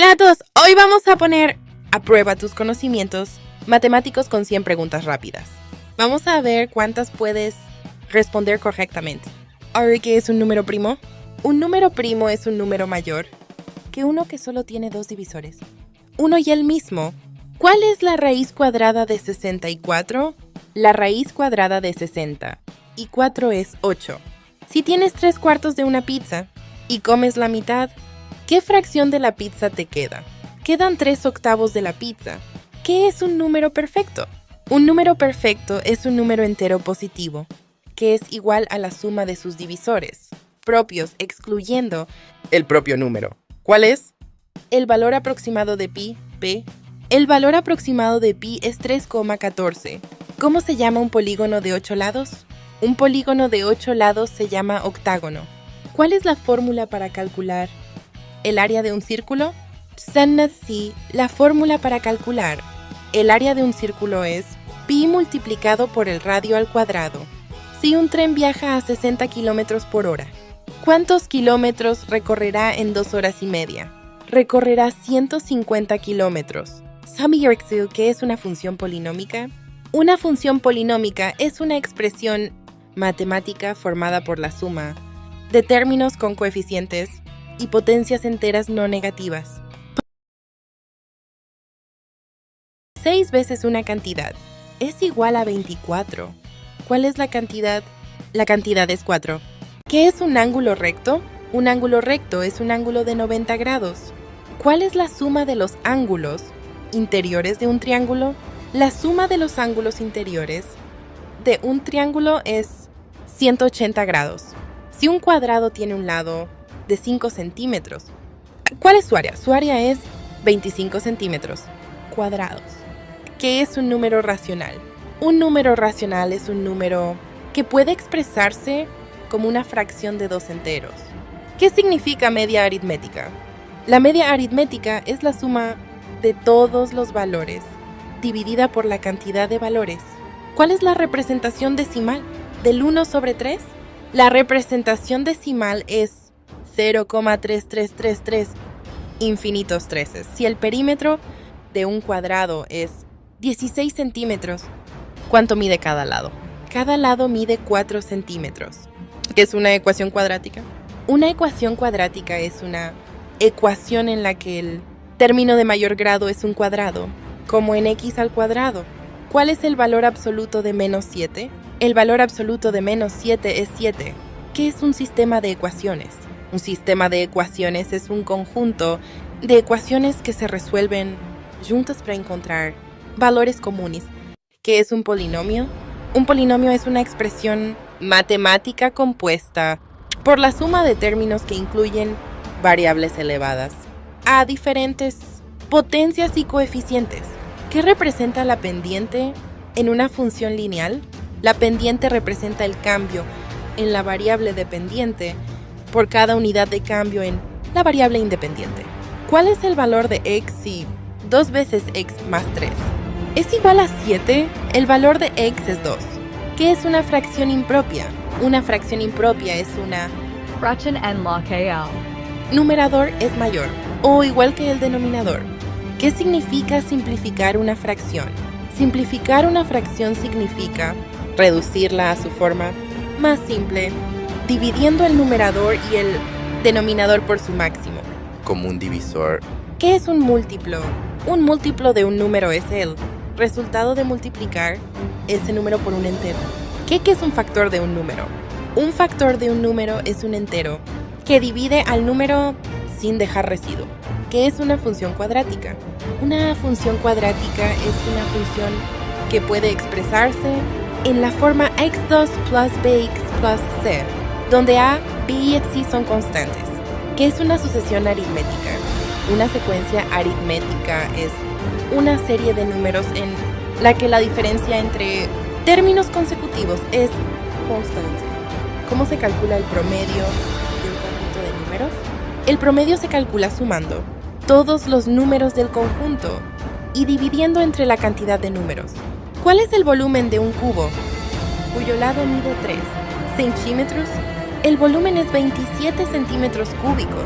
Hola a todos, hoy vamos a poner a prueba tus conocimientos matemáticos con 100 preguntas rápidas. Vamos a ver cuántas puedes responder correctamente. Ahora, ¿qué es un número primo? Un número primo es un número mayor que uno que solo tiene dos divisores. Uno y el mismo. ¿Cuál es la raíz cuadrada de 64? La raíz cuadrada de 60. Y 4 es 8. Si tienes 3/4 de una pizza y comes la mitad, ¿qué fracción de la pizza te queda? Quedan 3/8 de la pizza. ¿Qué es un número perfecto? Un número perfecto es un número entero positivo, que es igual a la suma de sus divisores, propios excluyendo el propio número. ¿Cuál es? El valor aproximado de pi, p. El valor aproximado de pi es 3,14. ¿Cómo se llama un polígono de 8 lados? Un polígono de 8 lados se llama octágono. ¿Cuál es la fórmula para calcular el área de un círculo? Sí, la fórmula para calcular el área de un círculo es pi multiplicado por el radio al cuadrado. Si un tren viaja a 60 kilómetros por hora, ¿cuántos kilómetros recorrerá en 2 horas y media? Recorrerá 150 kilómetros. ¿Sabe qué es una función polinómica? Una función polinómica es una expresión matemática formada por la suma de términos con coeficientes y potencias enteras no negativas. 6 veces una cantidad es igual a 24. ¿Cuál es la cantidad? La cantidad es 4. ¿Qué es un ángulo recto? Un ángulo recto es un ángulo de 90 grados. ¿Cuál es la suma de los ángulos interiores de un triángulo? La suma de los ángulos interiores de un triángulo es 180 grados. Si un cuadrado tiene un lado de 5 centímetros, ¿cuál es su área? Su área es 25 centímetros cuadrados. ¿Qué es un número racional? Un número racional es un número que puede expresarse como una fracción de dos enteros. ¿Qué significa media aritmética? La media aritmética es la suma de todos los valores dividida por la cantidad de valores. ¿Cuál es la representación decimal del 1 sobre 3? La representación decimal es 0,3333 infinitos treces. Si el perímetro de un cuadrado es 16 centímetros, ¿cuánto mide cada lado? Cada lado mide 4 centímetros. ¿Qué es una ecuación cuadrática? Una ecuación cuadrática es una ecuación en la que el término de mayor grado es un cuadrado, como en x al cuadrado. ¿Cuál es el valor absoluto de menos 7? El valor absoluto de menos 7 es 7. ¿Qué es un sistema de ecuaciones? Un sistema de ecuaciones es un conjunto de ecuaciones que se resuelven juntas para encontrar valores comunes. ¿Qué es un polinomio? Un polinomio es una expresión matemática compuesta por la suma de términos que incluyen variables elevadas a diferentes potencias y coeficientes. ¿Qué representa la pendiente en una función lineal? La pendiente representa el cambio en la variable dependiente por cada unidad de cambio en la variable independiente. ¿Cuál es el valor de x si 2 veces x más 3 es igual a 7? El valor de x es 2. ¿Qué es una fracción impropia? Una fracción impropia es una Ratchan and Law KL. numerador es mayor o igual que el denominador. ¿Qué significa simplificar una fracción? Simplificar una fracción significa reducirla a su forma más simple, dividiendo el numerador y el denominador por su máximo, como un divisor. ¿Qué es un múltiplo? Un múltiplo de un número es el resultado de multiplicar ese número por un entero. ¿Qué es un factor de un número? Un factor de un número es un entero que divide al número sin dejar residuo. ¿Qué es una función cuadrática? Una función cuadrática es una función que puede expresarse en la forma x2 plus bx plus c, donde a, b y c son constantes. ¿Qué es una sucesión aritmética? Una secuencia aritmética es una serie de números en la que la diferencia entre términos consecutivos es constante. ¿Cómo se calcula el promedio de un conjunto de números? El promedio se calcula sumando todos los números del conjunto y dividiendo entre la cantidad de números. ¿Cuál es el volumen de un cubo cuyo lado mide 3 centímetros? El volumen es 27 centímetros cúbicos.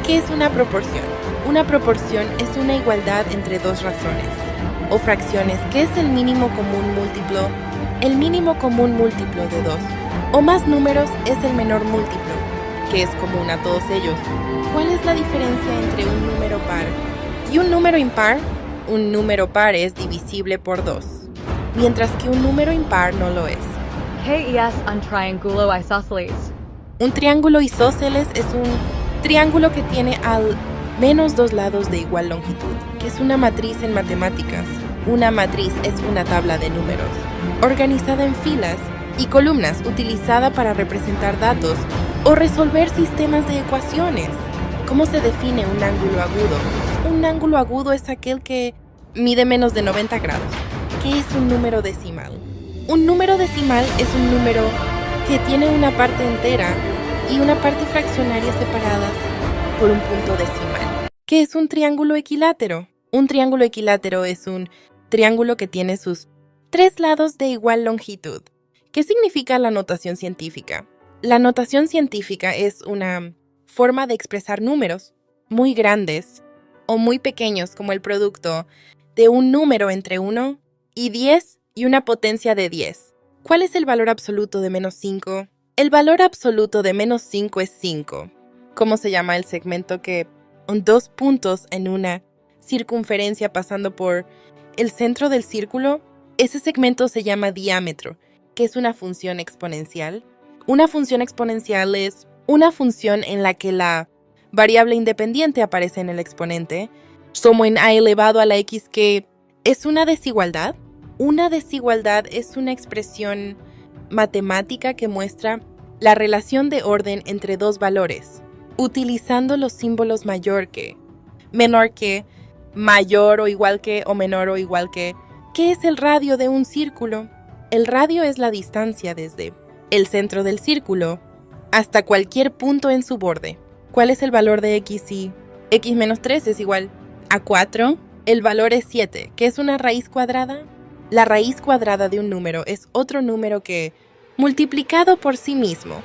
¿Qué es una proporción? Una proporción es una igualdad entre dos razones o fracciones que es el mínimo común múltiplo. El mínimo común múltiplo de dos o más números es el menor múltiplo, que es común a todos ellos. ¿Cuál es la diferencia entre un número par y un número impar? Un número par es divisible por 2, mientras que un número impar no lo es. ¿Qué es un triángulo isósceles? Un triángulo isósceles es un triángulo que tiene al menos dos lados de igual longitud, que es una matriz en matemáticas. Una matriz es una tabla de números, organizada en filas y columnas, utilizada para representar datos o resolver sistemas de ecuaciones. ¿Cómo se define un ángulo agudo? Un ángulo agudo es aquel que mide menos de 90 grados. ¿Qué es un número decimal? Un número decimal es un número que tiene una parte entera y una parte fraccionaria separadas por un punto decimal. ¿Qué es un triángulo equilátero? Un triángulo equilátero es un triángulo que tiene sus tres lados de igual longitud. ¿Qué significa la notación científica? La notación científica es una forma de expresar números muy grandes o muy pequeños como el producto de un número entre 1 y 10 y una potencia de 10. ¿Cuál es el valor absoluto de menos 5? El valor absoluto de menos 5 es 5. ¿Cómo se llama el segmento que con dos puntos en una circunferencia pasando por el centro del círculo? Ese segmento se llama diámetro, que es una función exponencial. Una función exponencial es una función en la que la variable independiente aparece en el exponente, como en a elevado a la x, que es una desigualdad. Una desigualdad es una expresión matemática que muestra la relación de orden entre dos valores, utilizando los símbolos mayor que, menor que, mayor o igual que o menor o igual que. ¿Qué es el radio de un círculo? El radio es la distancia desde el centro del círculo hasta cualquier punto en su borde. ¿Cuál es el valor de x si x menos 3 es igual a 4? El valor es 7. ¿Qué es una raíz cuadrada? La raíz cuadrada de un número es otro número que, multiplicado por sí mismo,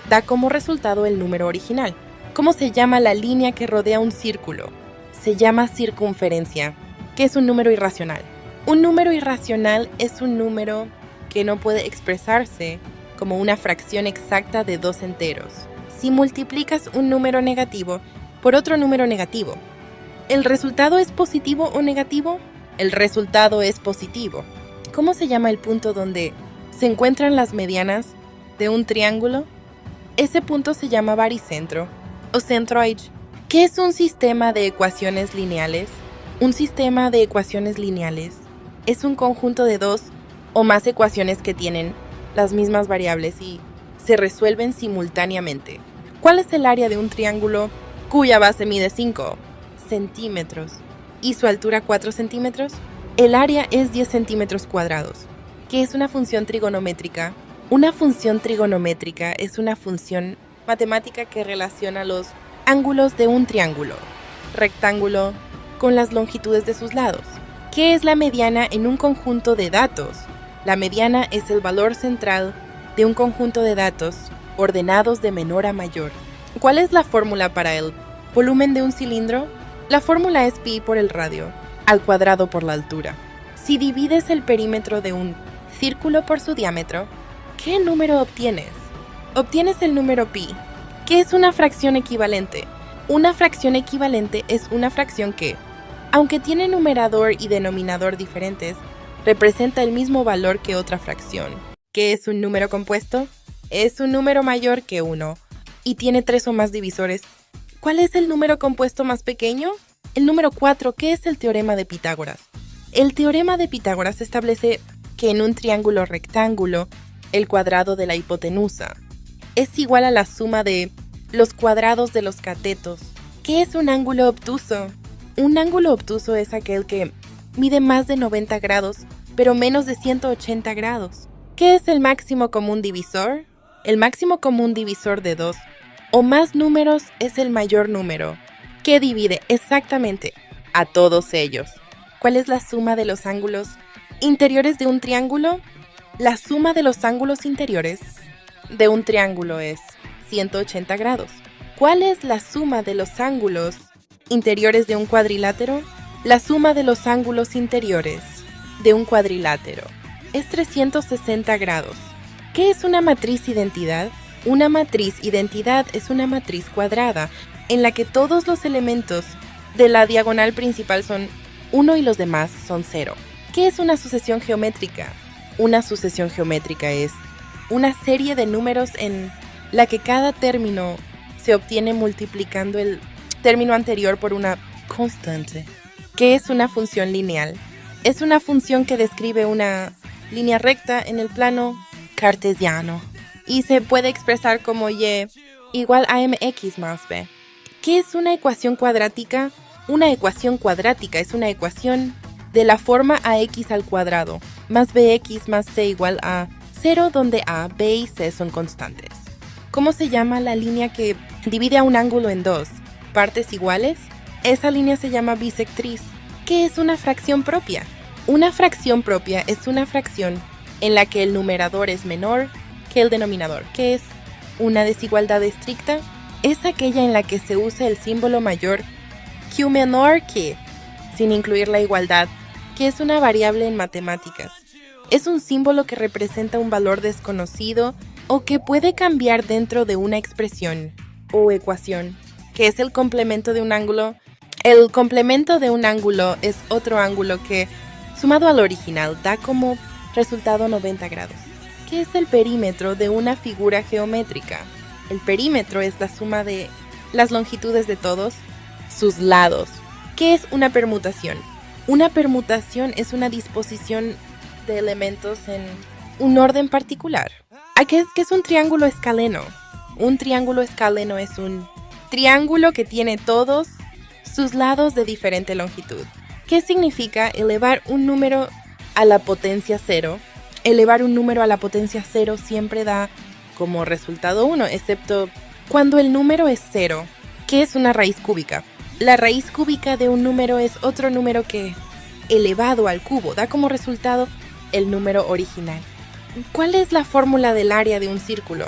da como resultado el número original. ¿Cómo se llama la línea que rodea un círculo? Se llama circunferencia, que es un número irracional. Un número irracional es un número que no puede expresarse como una fracción exacta de dos enteros. Si multiplicas un número negativo por otro número negativo, ¿el resultado es positivo o negativo? El resultado es positivo. ¿Cómo se llama el punto donde se encuentran las medianas de un triángulo? Ese punto se llama baricentro o centroid. ¿Qué es un sistema de ecuaciones lineales? Un sistema de ecuaciones lineales es un conjunto de dos o más ecuaciones que tienen las mismas variables y se resuelven simultáneamente. ¿Cuál es el área de un triángulo cuya base mide 5 centímetros y su altura 4 centímetros? El área es 10 centímetros cuadrados. ¿Qué es una función trigonométrica? Una función trigonométrica es una función matemática que relaciona los ángulos de un triángulo rectángulo con las longitudes de sus lados. ¿Qué es la mediana en un conjunto de datos? La mediana es el valor central de un conjunto de datos ordenados de menor a mayor. ¿Cuál es la fórmula para el volumen de un cilindro? La fórmula es pi por el radio al cuadrado por la altura. Si divides el perímetro de un círculo por su diámetro, ¿qué número obtienes? Obtienes el número pi. ¿Qué es una fracción equivalente? Una fracción equivalente es una fracción que, aunque tiene numerador y denominador diferentes, representa el mismo valor que otra fracción. ¿Qué es un número compuesto? Es un número mayor que 1 y tiene 3 o más divisores. ¿Cuál es el número compuesto más pequeño? El número 4. ¿Qué es el teorema de Pitágoras? El teorema de Pitágoras establece que en un triángulo rectángulo, el cuadrado de la hipotenusa es igual a la suma de los cuadrados de los catetos. ¿Qué es un ángulo obtuso? Un ángulo obtuso es aquel que mide más de 90 grados, pero menos de 180 grados. ¿Qué es el máximo común divisor? El máximo común divisor de 2 o más números es el mayor número, que divide exactamente a todos ellos. ¿Cuál es la suma de los ángulos interiores de un triángulo? La suma de los ángulos interiores de un triángulo es 180 grados. ¿Cuál es la suma de los ángulos interiores de un cuadrilátero? La suma de los ángulos interiores de un cuadrilátero es 360 grados. ¿Qué es una matriz identidad? Una matriz identidad es una matriz cuadrada en la que todos los elementos de la diagonal principal son 1 y los demás son 0. ¿Qué es una sucesión geométrica? Una sucesión geométrica es una serie de números en la que cada término se obtiene multiplicando el término anterior por una constante. ¿Qué es una función lineal? Es una función que describe una línea recta en el plano cartesiano y se puede expresar como y igual a mx más b. ¿Qué es una ecuación cuadrática? Una ecuación cuadrática es una ecuación de la forma ax al cuadrado más bx más c igual a 0, donde a, b y c son constantes. ¿Cómo se llama la línea que divide a un ángulo en dos partes iguales? Esa línea se llama bisectriz. ¿Qué es una fracción propia? Una fracción propia es una fracción en la que el numerador es menor que el denominador. ¿Qué es una desigualdad estricta? Es aquella en la que se usa el símbolo mayor Q menor que, sin incluir la igualdad, que es una variable en matemáticas. Es un símbolo que representa un valor desconocido o que puede cambiar dentro de una expresión o ecuación, que es el complemento de un ángulo. El complemento de un ángulo es otro ángulo que, sumado al original, da como resultado 90 grados. ¿Qué es el perímetro de una figura geométrica? El perímetro es la suma de las longitudes de todos sus lados. ¿Qué es una permutación? Una permutación es una disposición de elementos en un orden particular. ¿Qué es un triángulo escaleno? Un triángulo escaleno es un triángulo que tiene todos sus lados de diferente longitud. ¿Qué significa elevar un número a la potencia 0? Elevar un número a la potencia 0 siempre da como resultado 1, excepto cuando el número es 0. ¿Qué es una raíz cúbica? La raíz cúbica de un número es otro número que, elevado al cubo, da como resultado el número original. ¿Cuál es la fórmula del área de un círculo?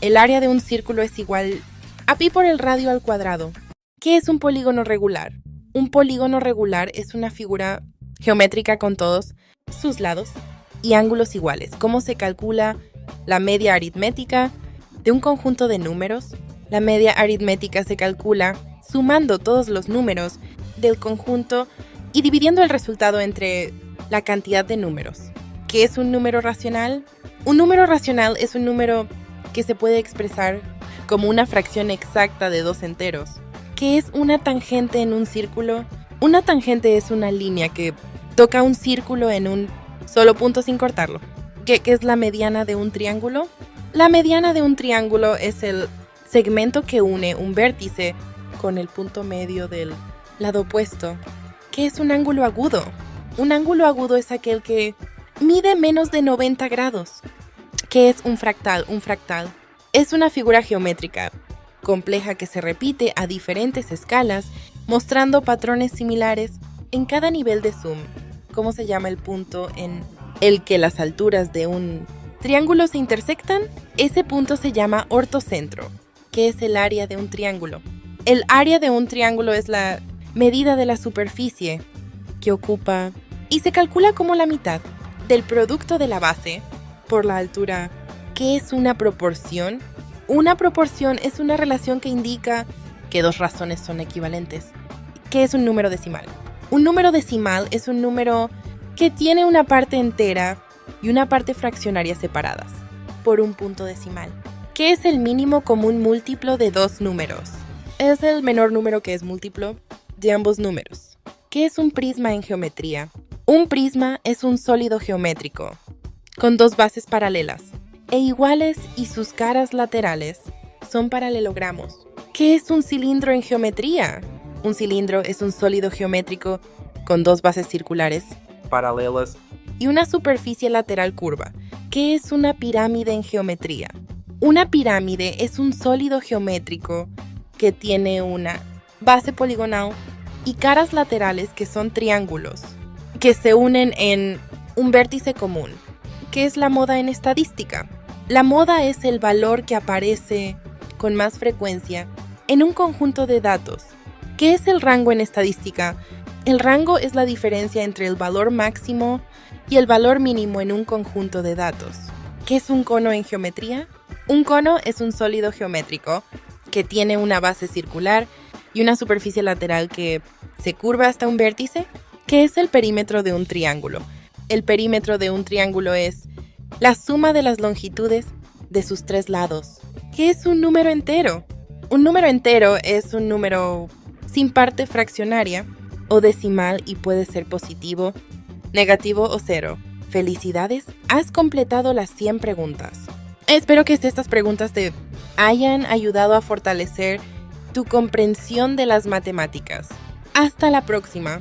El área de un círculo es igual a pi por el radio al cuadrado. ¿Qué es un polígono regular? Un polígono regular es una figura geométrica con todos sus lados y ángulos iguales. ¿Cómo se calcula la media aritmética de un conjunto de números? La media aritmética se calcula sumando todos los números del conjunto y dividiendo el resultado entre la cantidad de números. ¿Qué es un número racional? Un número racional es un número que se puede expresar como una fracción exacta de dos enteros. ¿Qué es una tangente en un círculo? Una tangente es una línea que toca un círculo en un solo punto sin cortarlo. ¿Qué es la mediana de un triángulo? La mediana de un triángulo es el segmento que une un vértice con el punto medio del lado opuesto. ¿Qué es un ángulo agudo? Un ángulo agudo es aquel que mide menos de 90 grados. ¿Qué es un fractal? Un fractal es una figura geométrica compleja que se repite a diferentes escalas, mostrando patrones similares en cada nivel de zoom. ¿Cómo se llama el punto en el que las alturas de un triángulo se intersectan? Ese punto se llama ortocentro. ¿Qué es el área de un triángulo? El área de un triángulo es la medida de la superficie que ocupa y se calcula como la mitad del producto de la base por la altura. ¿Qué es una proporción? Una proporción es una relación que indica que dos razones son equivalentes. ¿Qué es un número decimal? Un número decimal es un número que tiene una parte entera y una parte fraccionaria separadas por un punto decimal. ¿Qué es el mínimo común múltiplo de dos números? Es el menor número que es múltiplo de ambos números. ¿Qué es un prisma en geometría? Un prisma es un sólido geométrico con dos bases paralelas e iguales y sus caras laterales son paralelogramos. ¿Qué es un cilindro en geometría? Un cilindro es un sólido geométrico con dos bases circulares paralelas y una superficie lateral curva. ¿Qué es una pirámide en geometría? Una pirámide es un sólido geométrico que tiene una base poligonal y caras laterales que son triángulos que se unen en un vértice común. ¿Qué es la moda en estadística? La moda es el valor que aparece con más frecuencia en un conjunto de datos ¿Qué es el rango en estadística? El rango es la diferencia entre el valor máximo y el valor mínimo en un conjunto de datos. ¿Qué es un cono en geometría? Un cono es un sólido geométrico que tiene una base circular y una superficie lateral que se curva hasta un vértice. ¿Qué es el perímetro de un triángulo? El perímetro de un triángulo es la suma de las longitudes de sus 3 lados. ¿Qué es un número entero? Un número entero es un número sin parte fraccionaria o decimal y puede ser positivo, negativo o cero. Felicidades, has completado las 100 preguntas. Espero que estas preguntas te hayan ayudado a fortalecer tu comprensión de las matemáticas. Hasta la próxima.